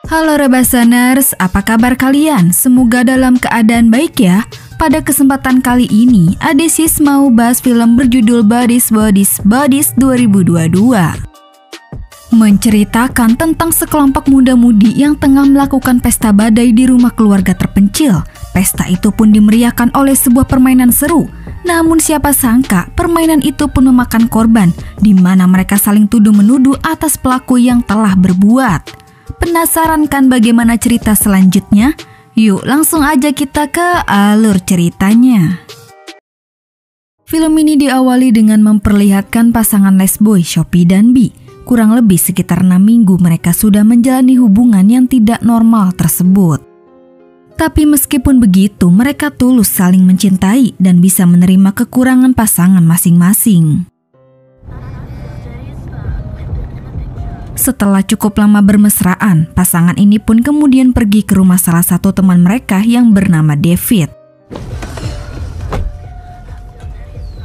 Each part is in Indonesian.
Halo Rebasaners, apa kabar kalian? Semoga dalam keadaan baik ya. Pada kesempatan kali ini, Adesis mau bahas film berjudul Bodies 2022. Menceritakan tentang sekelompok muda-mudi yang tengah melakukan pesta badai di rumah keluarga terpencil. Pesta itu pun dimeriahkan oleh sebuah permainan seru. Namun siapa sangka permainan itu pun memakan korban, di mana mereka saling tuduh-menuduh atas pelaku yang telah berbuat. Penasaran kan bagaimana cerita selanjutnya? Yuk langsung aja kita ke alur ceritanya. Film ini diawali dengan memperlihatkan pasangan lesboy Shopee dan B. Kurang lebih sekitar 6 minggu mereka sudah menjalani hubungan yang tidak normal tersebut. Tapi meskipun begitu, mereka tulus saling mencintai dan bisa menerima kekurangan pasangan masing-masing. Setelah cukup lama bermesraan, pasangan ini pun kemudian pergi ke rumah salah satu teman mereka yang bernama David.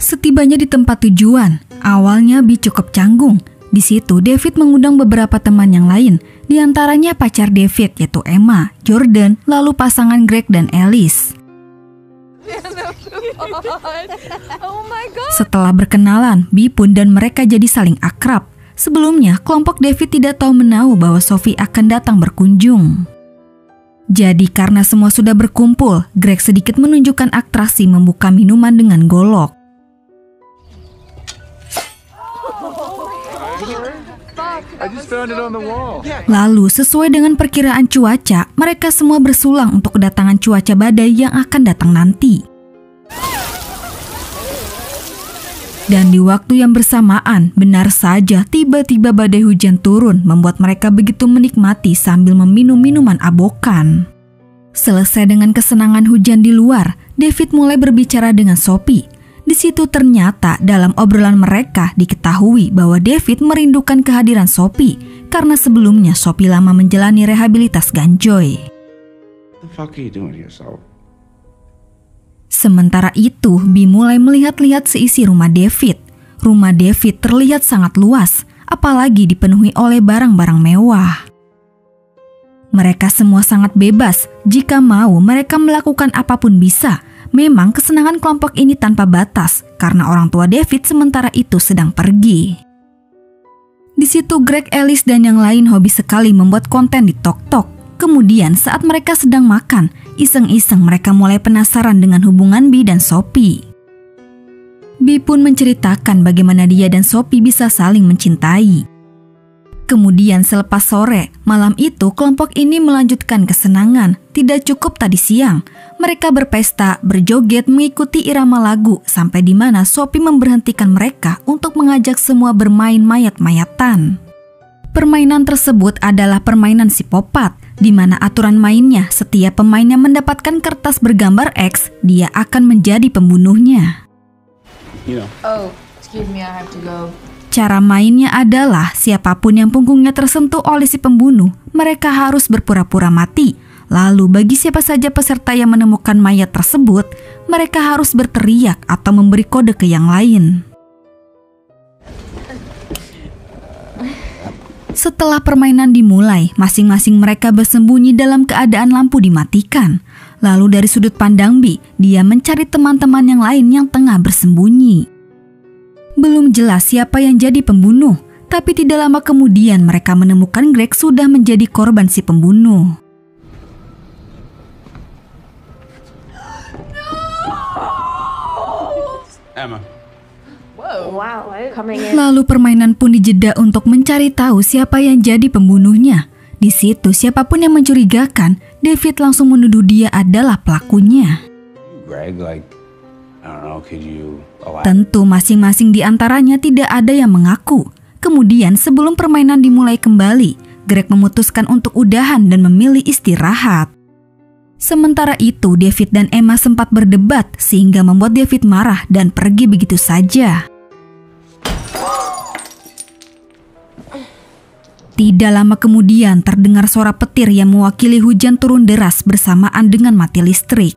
Setibanya di tempat tujuan, awalnya B cukup canggung. Di situ David mengundang beberapa teman yang lain, di antaranya pacar David yaitu Emma, Jordan, lalu pasangan Greg dan Alice. Setelah berkenalan, B pun dan mereka jadi saling akrab. Sebelumnya, kelompok David tidak tahu menahu bahwa Sophie akan datang berkunjung. Jadi karena semua sudah berkumpul, Greg sedikit menunjukkan atraksi membuka minuman dengan golok. Lalu sesuai dengan perkiraan cuaca, mereka semua bersulang untuk kedatangan cuaca badai yang akan datang nanti. Dan di waktu yang bersamaan, benar saja tiba-tiba badai hujan turun membuat mereka begitu menikmati sambil meminum minuman abokan. Selesai dengan kesenangan hujan di luar, David mulai berbicara dengan Sophie. Di situ ternyata dalam obrolan mereka diketahui bahwa David merindukan kehadiran Sophie karena sebelumnya Sophie lama menjalani rehabilitas ganjoy. Sementara itu, B mulai melihat-lihat seisi rumah David. Rumah David terlihat sangat luas, apalagi dipenuhi oleh barang-barang mewah. Mereka semua sangat bebas, jika mau mereka melakukan apapun bisa. Memang kesenangan kelompok ini tanpa batas, karena orang tua David sementara itu sedang pergi. Di situ Greg, Alice, dan yang lain hobi sekali membuat konten di TikTok. Kemudian saat mereka sedang makan, iseng-iseng mereka mulai penasaran dengan hubungan B dan Sophie. B pun menceritakan bagaimana dia dan Sophie bisa saling mencintai. Kemudian selepas sore, malam itu kelompok ini melanjutkan kesenangan. Tidak cukup tadi siang, mereka berpesta, berjoget, mengikuti irama lagu sampai di mana Sophie memberhentikan mereka untuk mengajak semua bermain mayat-mayatan. Permainan tersebut adalah permainan psikopat, di mana aturan mainnya setiap pemainnya mendapatkan kertas bergambar X, dia akan menjadi pembunuhnya. Cara mainnya adalah siapapun yang punggungnya tersentuh oleh si pembunuh, mereka harus berpura-pura mati. Lalu bagi siapa saja peserta yang menemukan mayat tersebut, mereka harus berteriak atau memberi kode ke yang lain. Setelah permainan dimulai, masing-masing mereka bersembunyi dalam keadaan lampu dimatikan. Lalu dari sudut pandang B, dia mencari teman-teman yang lain yang tengah bersembunyi. Belum jelas siapa yang jadi pembunuh, tapi tidak lama kemudian mereka menemukan Greg sudah menjadi korban si pembunuh. Emma. Lalu permainan pun dijeda untuk mencari tahu siapa yang jadi pembunuhnya. Di situ siapapun yang mencurigakan, David langsung menuduh dia adalah pelakunya. Tentu masing-masing di antaranya tidak ada yang mengaku. Kemudian sebelum permainan dimulai kembali, Greg memutuskan untuk udahan dan memilih istirahat. Sementara itu David dan Emma sempat berdebat sehingga membuat David marah dan pergi begitu saja. Tidak lama kemudian terdengar suara petir yang mewakili hujan turun deras bersamaan dengan mati listrik.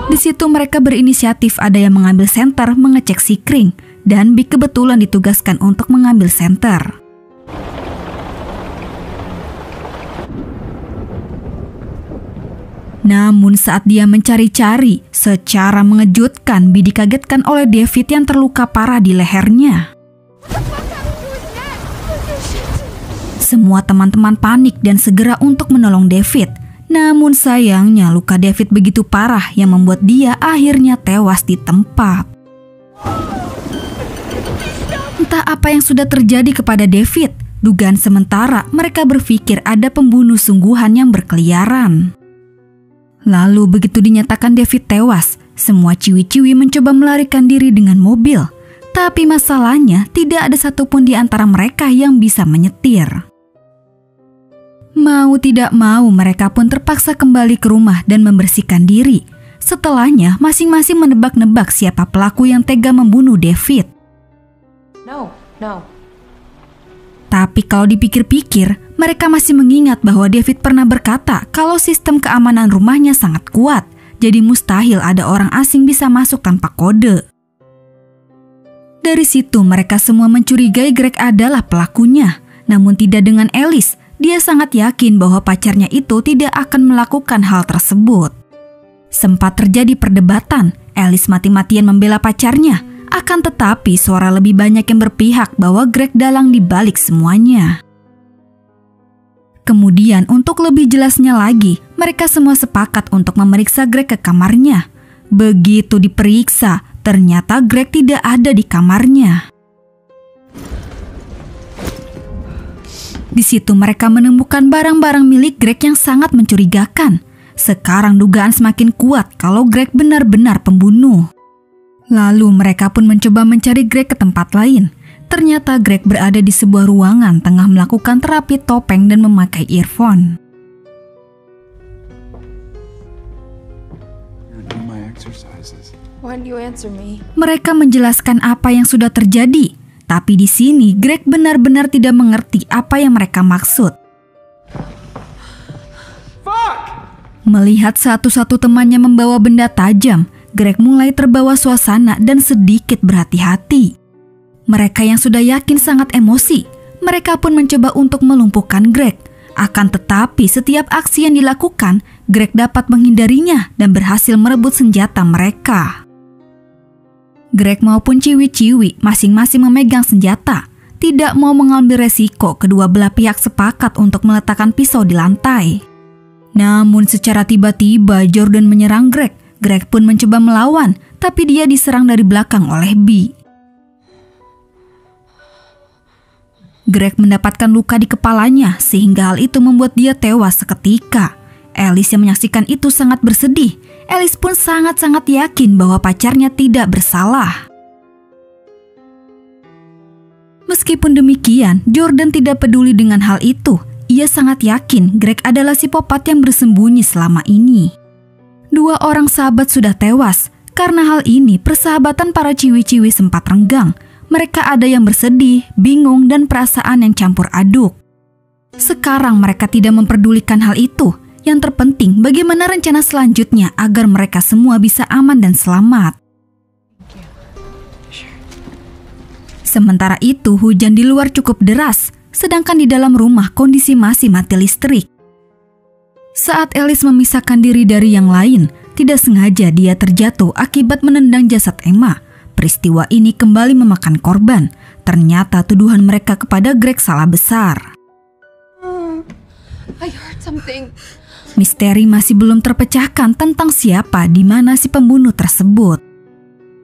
Di situ mereka berinisiatif ada yang mengambil senter mengecek si Kring dan B kebetulan ditugaskan untuk mengambil senter. Namun saat dia mencari-cari, secara mengejutkan Bee dikagetkan oleh David yang terluka parah di lehernya. Semua teman-teman panik dan segera untuk menolong David. Namun sayangnya luka David begitu parah yang membuat dia akhirnya tewas di tempat. Entah apa yang sudah terjadi kepada David. Dugaan sementara mereka berpikir ada pembunuh sungguhan yang berkeliaran. Lalu begitu dinyatakan David tewas, semua ciwi-ciwi mencoba melarikan diri dengan mobil. Tapi masalahnya tidak ada satupun di antara mereka yang bisa menyetir. Mau tidak mau mereka pun terpaksa kembali ke rumah dan membersihkan diri. Setelahnya masing-masing menebak-nebak siapa pelaku yang tega membunuh David. No. Tapi kalau dipikir-pikir, mereka masih mengingat bahwa David pernah berkata kalau sistem keamanan rumahnya sangat kuat, jadi mustahil ada orang asing bisa masuk tanpa kode. Dari situ mereka semua mencurigai Greg adalah pelakunya, namun tidak dengan Alice. Dia sangat yakin bahwa pacarnya itu tidak akan melakukan hal tersebut. Sempat terjadi perdebatan, Alice mati-matian membela pacarnya. Akan tetapi suara lebih banyak yang berpihak bahwa Greg dalang di balik semuanya. Kemudian untuk lebih jelasnya lagi, mereka semua sepakat untuk memeriksa Greg ke kamarnya. Begitu diperiksa, ternyata Greg tidak ada di kamarnya. Di situ mereka menemukan barang-barang milik Greg yang sangat mencurigakan. Sekarang dugaan semakin kuat kalau Greg benar-benar pembunuh. Lalu mereka pun mencoba mencari Greg ke tempat lain. Ternyata Greg berada di sebuah ruangan tengah melakukan terapi topeng dan memakai earphone. Mereka menjelaskan apa yang sudah terjadi, tapi di sini Greg benar-benar tidak mengerti apa yang mereka maksud. Melihat satu-satu temannya membawa benda tajam, Greg mulai terbawa suasana dan sedikit berhati-hati. Mereka yang sudah yakin sangat emosi. Mereka pun mencoba untuk melumpuhkan Greg. Akan tetapi setiap aksi yang dilakukan, Greg dapat menghindarinya dan berhasil merebut senjata mereka. Greg maupun ciwi-ciwi masing-masing memegang senjata. Tidak mau mengambil resiko, kedua belah pihak sepakat untuk meletakkan pisau di lantai. Namun secara tiba-tiba Jordan menyerang Greg. Greg pun mencoba melawan, tapi dia diserang dari belakang oleh Bee. Greg mendapatkan luka di kepalanya sehingga hal itu membuat dia tewas seketika. Alice yang menyaksikan itu sangat bersedih. Alice pun sangat-sangat yakin bahwa pacarnya tidak bersalah. Meskipun demikian, Jordan tidak peduli dengan hal itu. Ia sangat yakin Greg adalah psikopat yang bersembunyi selama ini. Dua orang sahabat sudah tewas. Karena hal ini, persahabatan para ciwi-ciwi sempat renggang. Mereka ada yang bersedih, bingung, dan perasaan yang campur aduk. Sekarang mereka tidak memperdulikan hal itu. Yang terpenting bagaimana rencana selanjutnya agar mereka semua bisa aman dan selamat. Sementara itu hujan di luar cukup deras, sedangkan di dalam rumah kondisi masih mati listrik. Saat Alice memisahkan diri dari yang lain, tidak sengaja dia terjatuh akibat menendang jasad Emma. Peristiwa ini kembali memakan korban. Ternyata tuduhan mereka kepada Greg salah besar. I heard something. Misteri masih belum terpecahkan tentang siapa di mana si pembunuh tersebut.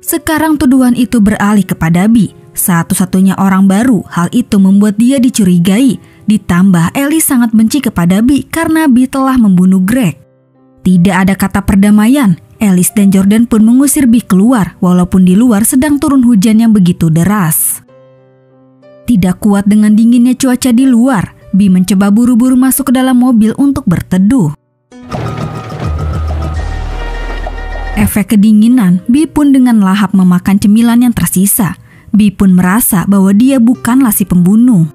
Sekarang tuduhan itu beralih kepada Bee. Satu-satunya orang baru, hal itu membuat dia dicurigai. Ditambah Alice sangat benci kepada Bee karena Bee telah membunuh Greg. Tidak ada kata perdamaian. Alice dan Jordan pun mengusir Bee keluar walaupun di luar sedang turun hujan yang begitu deras. Tidak kuat dengan dinginnya cuaca di luar, Bee mencoba buru-buru masuk ke dalam mobil untuk berteduh. Efek kedinginan, Bee pun dengan lahap memakan cemilan yang tersisa. Bee pun merasa bahwa dia bukanlah si pembunuh.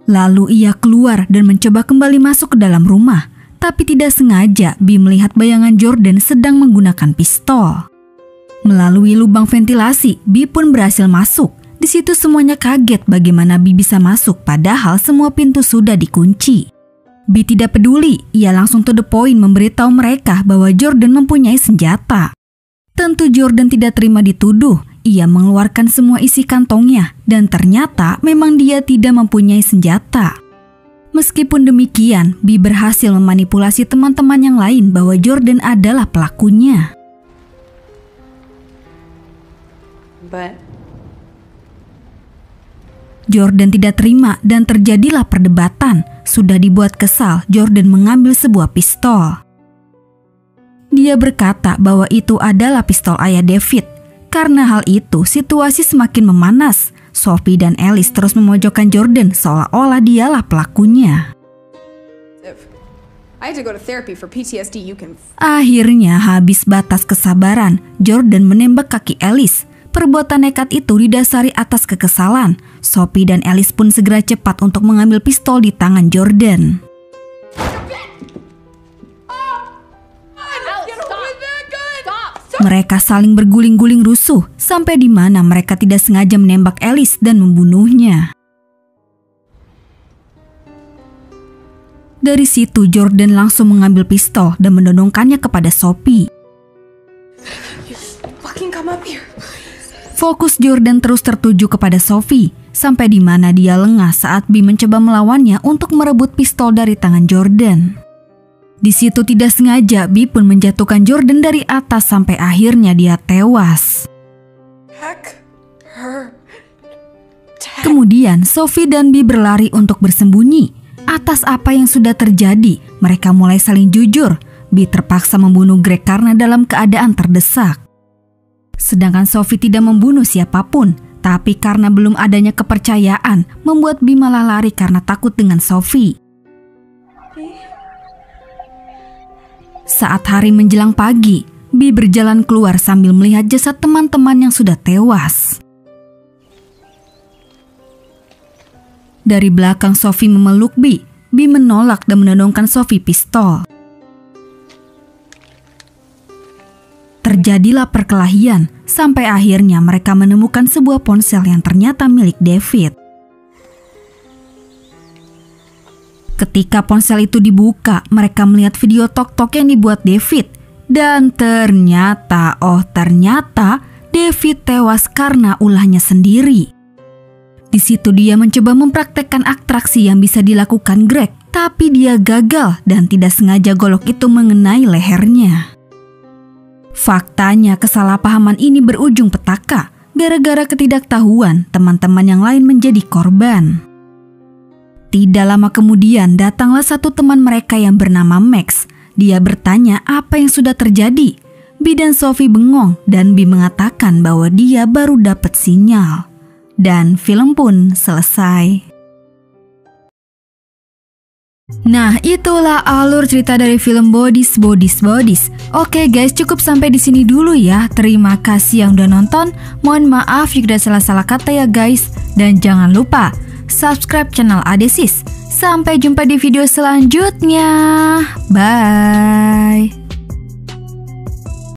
Lalu ia keluar dan mencoba kembali masuk ke dalam rumah. Tapi tidak sengaja Bee melihat bayangan Jordan sedang menggunakan pistol. Melalui lubang ventilasi, Bee pun berhasil masuk. Di situ semuanya kaget bagaimana Bee bisa masuk padahal semua pintu sudah dikunci. Bi tidak peduli, ia langsung to the point memberitahu mereka bahwa Jordan mempunyai senjata. Tentu Jordan tidak terima dituduh, ia mengeluarkan semua isi kantongnya dan ternyata memang dia tidak mempunyai senjata. Meskipun demikian, Bi berhasil memanipulasi teman-teman yang lain bahwa Jordan adalah pelakunya. But Jordan tidak terima dan terjadilah perdebatan. Sudah dibuat kesal, Jordan mengambil sebuah pistol. Dia berkata bahwa itu adalah pistol ayah David. Karena hal itu, situasi semakin memanas. Sophie dan Alice terus memojokkan Jordan seolah-olah dialah pelakunya. if I had to go to therapy for PTSD, you can Akhirnya habis batas kesabaran, Jordan menembak kaki Alice. Perbuatan nekat itu didasari atas kekesalan. Sophie dan Alice pun segera cepat untuk mengambil pistol di tangan Jordan. Mereka saling berguling-guling rusuh sampai di mana mereka tidak sengaja menembak Alice dan membunuhnya. Dari situ Jordan langsung mengambil pistol dan mendodongkannya kepada Sophie. fucking come up here. Fokus Jordan terus tertuju kepada Sophie, sampai di mana dia lengah saat Bi mencoba melawannya untuk merebut pistol dari tangan Jordan. Di situ tidak sengaja Bi pun menjatuhkan Jordan dari atas sampai akhirnya dia tewas. Heck her. Kemudian Sophie dan Bi berlari untuk bersembunyi. Atas apa yang sudah terjadi, mereka mulai saling jujur. Bi terpaksa membunuh Greg karena dalam keadaan terdesak. Sedangkan Sophie tidak membunuh siapapun, tapi karena belum adanya kepercayaan, membuat Bi malah lari karena takut dengan Sophie. Saat hari menjelang pagi, Bi berjalan keluar sambil melihat jasad teman-teman yang sudah tewas. Dari belakang Sophie memeluk Bi. Bi menolak dan menodongkan Sophie pistol. Terjadilah perkelahian, sampai akhirnya mereka menemukan sebuah ponsel yang ternyata milik David. Ketika ponsel itu dibuka, mereka melihat video tok-tok yang dibuat David. Dan ternyata David tewas karena ulahnya sendiri. Di situ dia mencoba mempraktekkan atraksi yang bisa dilakukan Greg, tapi dia gagal dan tidak sengaja golok itu mengenai lehernya. Faktanya kesalahpahaman ini berujung petaka. Gara-gara ketidaktahuan, teman-teman yang lain menjadi korban. Tidak lama kemudian datanglah satu teman mereka yang bernama Max. Dia bertanya apa yang sudah terjadi. Bi dan Sophie bengong dan Bi mengatakan bahwa dia baru dapat sinyal. Dan film pun selesai. Nah, itulah alur cerita dari film Bodies. Oke guys, cukup sampai di sini dulu ya. Terima kasih yang udah nonton. Mohon maaf jika ada salah-salah kata ya guys. Dan jangan lupa subscribe channel Adesis. Sampai jumpa di video selanjutnya. Bye.